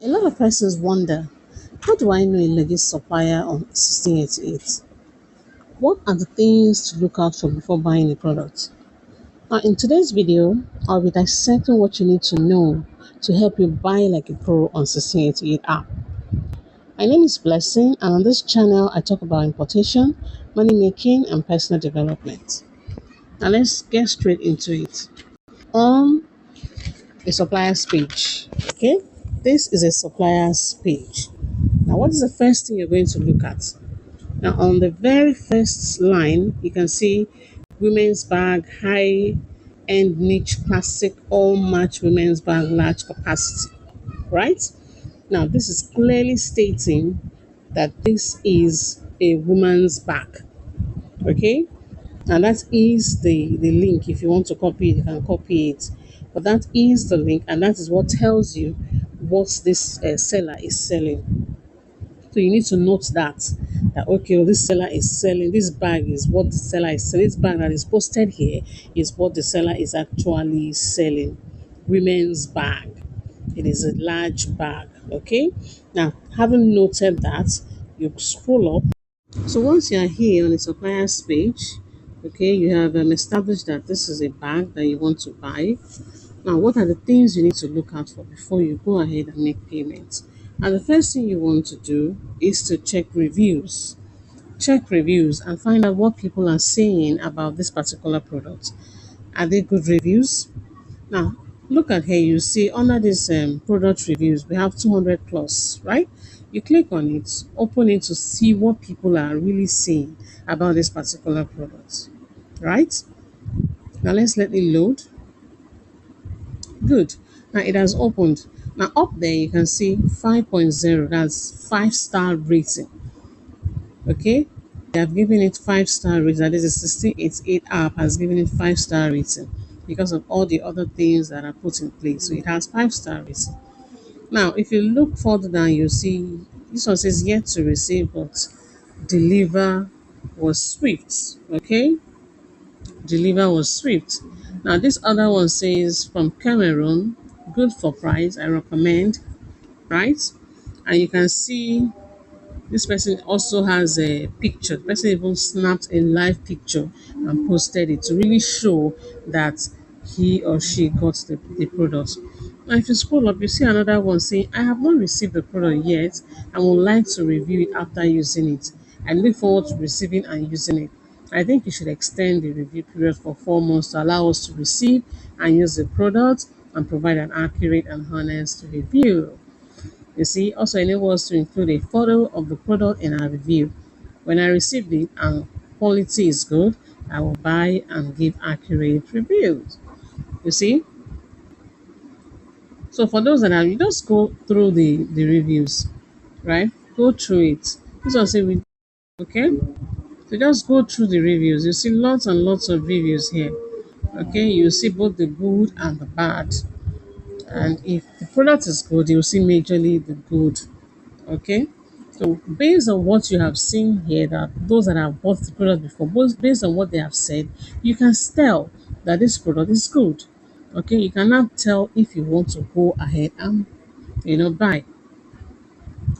A lot of persons wonder, how do I know a legit supplier on 1688? What are the things to look out for before buying a product? Now, in today's video, I'll be dissecting what you need to know to help you buy like a pro on 1688 app. My name is Blessing, and on this channel, I talk about importation, money making, and personal development. Now, let's get straight into it. On a supplier's page, okay? This is a supplier's page. Now, what is the first thing you're going to look at? Now, on the very first line, you can see women's bag, high end niche classic, all match women's bag, large capacity, right? Now, this is clearly stating that this is a woman's bag, okay? And that is the link. If you want to copy it, you can copy it. But that is the link, and that is what tells you what this seller is selling. So you need to note that okay, well, this seller is selling this bag is what the seller is selling. This bag that is posted here is what the seller is actually selling. Women's bag. It is a large bag. Okay. Now, having noted that, you scroll up. So once you are here on the supplier's page, okay, you have established that this is a bag that you want to buy. Now, what are the things you need to look out for before you go ahead and make payments? And the first thing you want to do is to check reviews. Check reviews and find out what people are saying about this particular product. Are they good reviews? Now, look at here. You see under this product reviews, we have 200 plus, right? You click on it, open it to see what people are really saying about this particular product, right? Now, let's let it load. Good. Now it has opened. Now up there you can see 5.0. That's 5-star rating. Okay. They have given it 5-star rating. That is, the 1688 app has given it 5-star rating because of all the other things that are put in place. So it has 5-star rating. Now if you look further down, you see this one says yet to receive, but deliver was swift. Okay. Deliver was swift. Now this other one says from Cameroon, good for price, I recommend, right? And you can see this person also has a picture. The person even snapped a live picture and posted it to really show that he or she got the product. Now if you scroll up, you see another one saying, I have not received the product yet and would like to review it after using it. I look forward to receiving and using it. I think you should extend the review period for 4 months to allow us to receive and use the product and provide an accurate and honest review. You see, also enable us to include a photo of the product in our review. When I receive it and quality is good, I will buy and give accurate reviews. You see? So for those that are, you just go through the reviews, right? Go through it. This one say we okay. So just go through the reviews. You see lots and lots of reviews here. Okay, you see both the good and the bad. And if the product is good, you'll see majorly the good. Okay. So based on what you have seen here, that those that have bought the product before, both based on what they have said, you can tell that this product is good. Okay, you cannot tell if you want to go ahead and buy.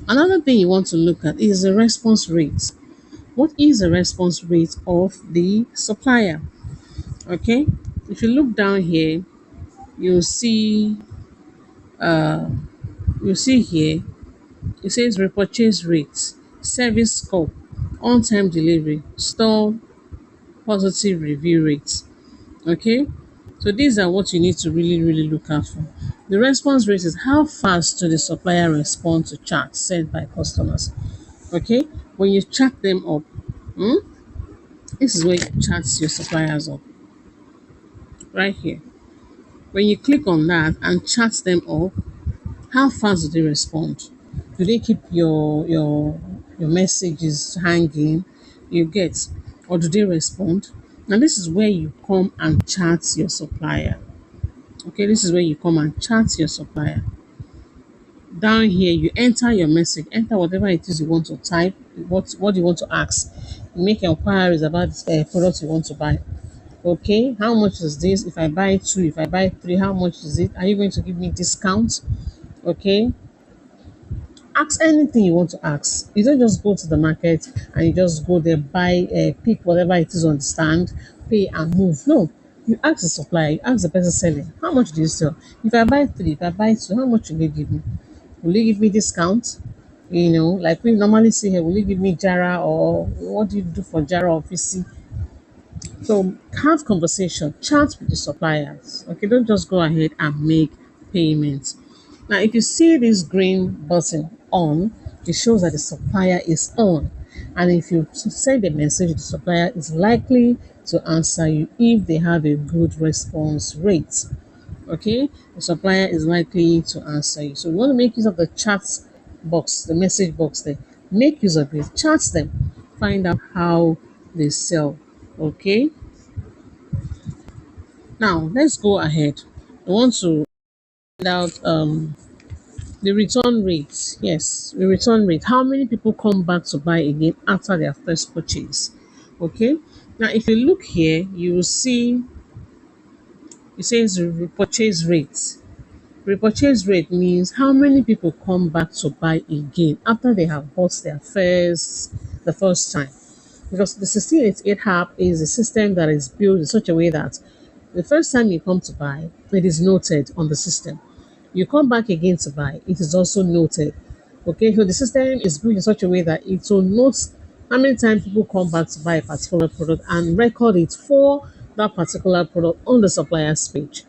Another thing you want to look at is the response rate. What is the response rate of the supplier? Okay, if you look down here, you'll see here it says repurchase rate, service scope, on-time delivery, store positive review rate. Okay, so these are what you need to really look out for. The response rate is how fast do the supplier respond to chats sent by customers. Okay, when you chat them up, this is where you chat your suppliers up, right here. When you click on that and chat them up, how fast do they respond? Do they keep your messages hanging? You get, or do they respond? Now this is where you come and chat your supplier. Okay, this is where you come and chat your supplier. Down here, you enter your message, enter whatever it is you want to type, what you want to ask. You make inquiries about the product you want to buy. Okay, how much is this? If I buy two, if I buy three, how much is it? Are you going to give me discount? Okay, Ask anything you want to ask. You don't just go to the market and you just go there, buy, pick whatever it is on the stand, pay and move. No, you ask the supplier, you ask the person selling, how much do you sell? If I buy three, if I buy two, how much will you give me? Will you give me discount? You know, like we normally say here, will you give me Jara, or what do you do for Jara or PC? So have conversation, chat with the suppliers. Okay, don't just go ahead and make payments. Now, if you see this green button on, it shows that the supplier is on. And if you send a message, the supplier is likely to answer you if they have a good response rate. Okay, the supplier is likely to answer you. So you want to make use of the chat box, the message box there. Make use of it, chat them, find out how they sell. Okay, now let's go ahead. I want to find out the return rate. Yes, the return rate. How many people come back to buy again after their first purchase? Okay. Now, if you look here, you will see it says repurchase rate. Repurchase rate means how many people come back to buy again after they have bought the first time. Because the 1688 app is a system that is built in such a way that the first time you come to buy, it is noted on the system. You come back again to buy, it is also noted. Okay, so the system is built in such a way that it will note how many times people come back to buy a particular product and record it for that particular product on the supplier's page.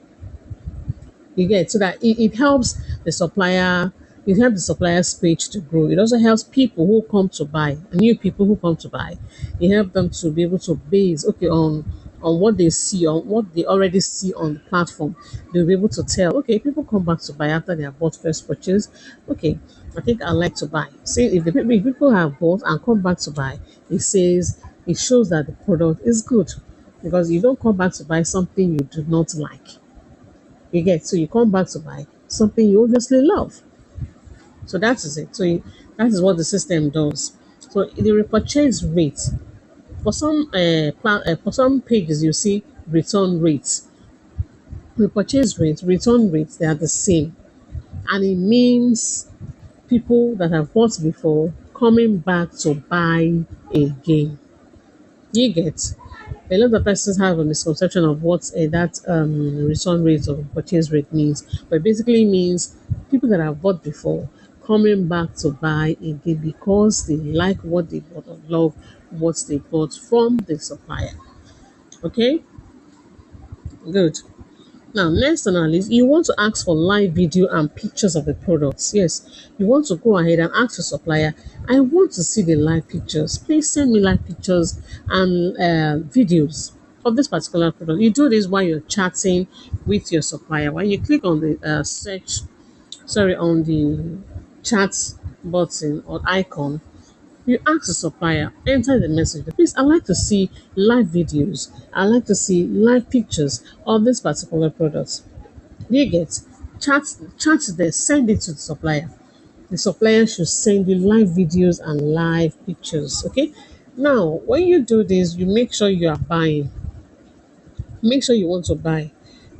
You get, so that it helps the supplier, it helps the supplier's page to grow. It also helps people who come to buy, new people who come to buy. It helps them to be able to base on what they see, on what they already see on the platform. They'll be able to tell, okay, people come back to buy after they have bought first purchase. Okay, I think I like to buy. See, if people have bought and come back to buy, it shows that the product is good, because you don't come back to buy something you do not like. You get, so you come back to buy something you obviously love. So that is it. That is what the system does. So the repurchase rate for some pages, you see return rates, repurchase rate, return rates. They are the same, and it means people that have bought before coming back to buy again. You get, a lot of persons have a misconception of what that return rate or purchase rate means, but it basically means people that have bought before coming back to buy again because they like what they bought or love what they bought from the supplier. Okay, good. Now, next on our list, you want to ask for live video and pictures of the products. Yes, you want to go ahead and ask your supplier, I want to see the live pictures. Please send me live pictures and videos of this particular product. You do this while you're chatting with your supplier. When you click on the on the chat button or icon, you ask the supplier, enter the message. Please, I'd like to see live videos. I'd like to see live pictures of this particular product. You get, chat there, send it to the supplier. The supplier should send you live videos and live pictures. Okay. Now, when you do this, you make sure you are buying. Make sure you want to buy.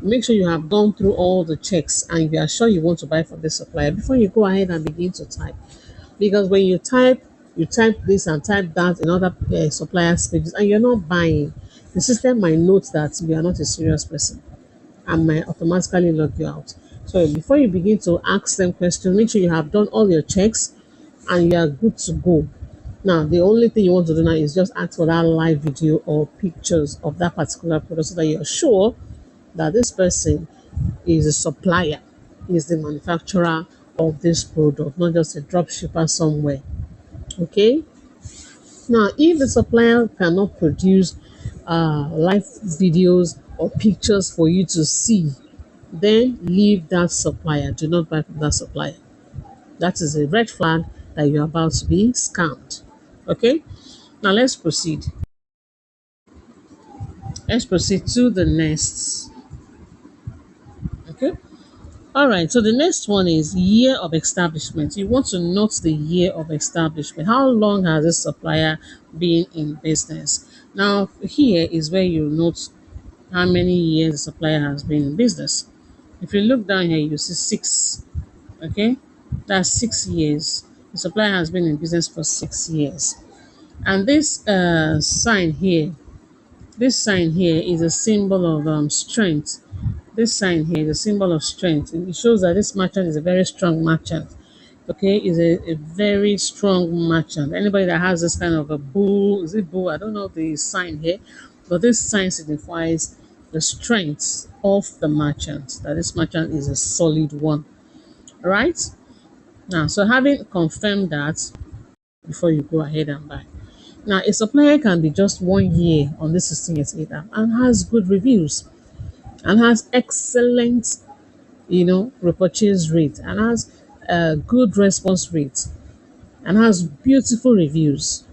Make sure you have gone through all the checks and you are sure you want to buy from this supplier before you go ahead and begin to type. Because when you type this and type that in other suppliers' pages and you're not buying, the system might note that you are not a serious person and might automatically log you out. So before you begin to ask them questions, make sure you have done all your checks and you are good to go. Now, the only thing you want to do now is just ask for that live video or pictures of that particular product so that you're sure that this person is a supplier, is the manufacturer of this product, not just a drop shipper somewhere. Okay. Now, if the supplier cannot produce live videos or pictures for you to see, then leave that supplier. Do not buy from that supplier. That is a red flag that you're about to be scammed. Okay. Now let's proceed. Let's proceed to the next. Okay. All right, so the next one is year of establishment. You want to note the year of establishment. How long has this supplier been in business? Now, here is where you note how many years the supplier has been in business. If you look down here, you see 6. Okay, that's 6 years. The supplier has been in business for 6 years. And this sign here is a symbol of strength. This sign here is a symbol of strength. It shows that this merchant is a very strong merchant. Okay, is a very strong merchant. Anybody that has this kind of a bull, is it bull? I don't know the sign here, but this sign signifies the strength of the merchant, that this merchant is a solid one. Right? Now, so having confirmed that before you go ahead and buy. Now, a supplier can be just 1 year on this 1688 app and has good reviews and has excellent, repurchase rate and has a good response rate and has beautiful reviews.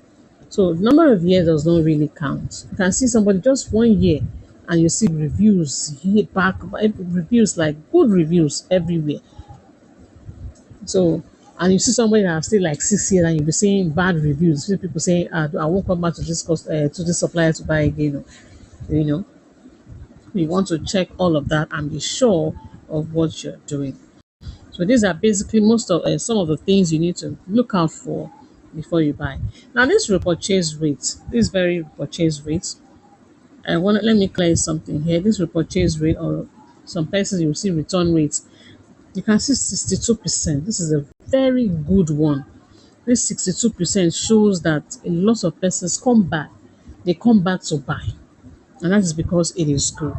So the number of years does not really count. You can see somebody just 1 year and you see reviews here back, reviews like good reviews everywhere. So and you see somebody that have stayed like 6 years and you'll be seeing bad reviews. You see people saying, I won't come back to this to this supplier to buy again. You know, you want to check all of that and be sure of what you're doing. So these are basically most of some of the things you need to look out for before you buy. Now this repurchase rate, this very repurchase rate, let me clear something here. This repurchase rate, or some persons you will see return rates, you can see 62%. This is a very good one. This 62% shows that a lot of persons come back. They come back to buy, and that is because it is good.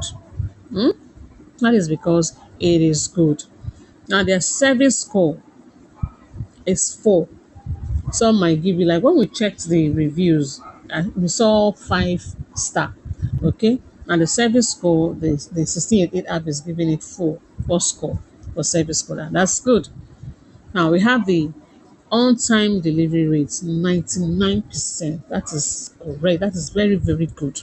That is because it is good. Now their service score is 4. Some might give you, like when we checked the reviews, we saw 5 star. Okay, and the service score, the 1688 app is giving it 4 score for service score. And that's good. Now we have the on-time delivery rate, 99%. That is correct. That is very, very good.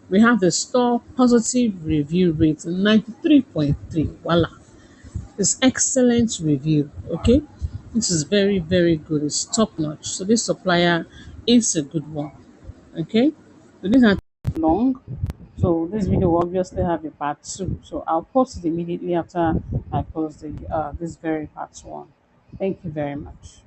We have the store positive review rate, 93.3. Voila. It's excellent review. Okay. This is very, very good. It's top notch. So this supplier is a good one. Okay. So these are long. So this video will obviously have a part 2. So I'll post it immediately after I post the this very part 1. Thank you very much.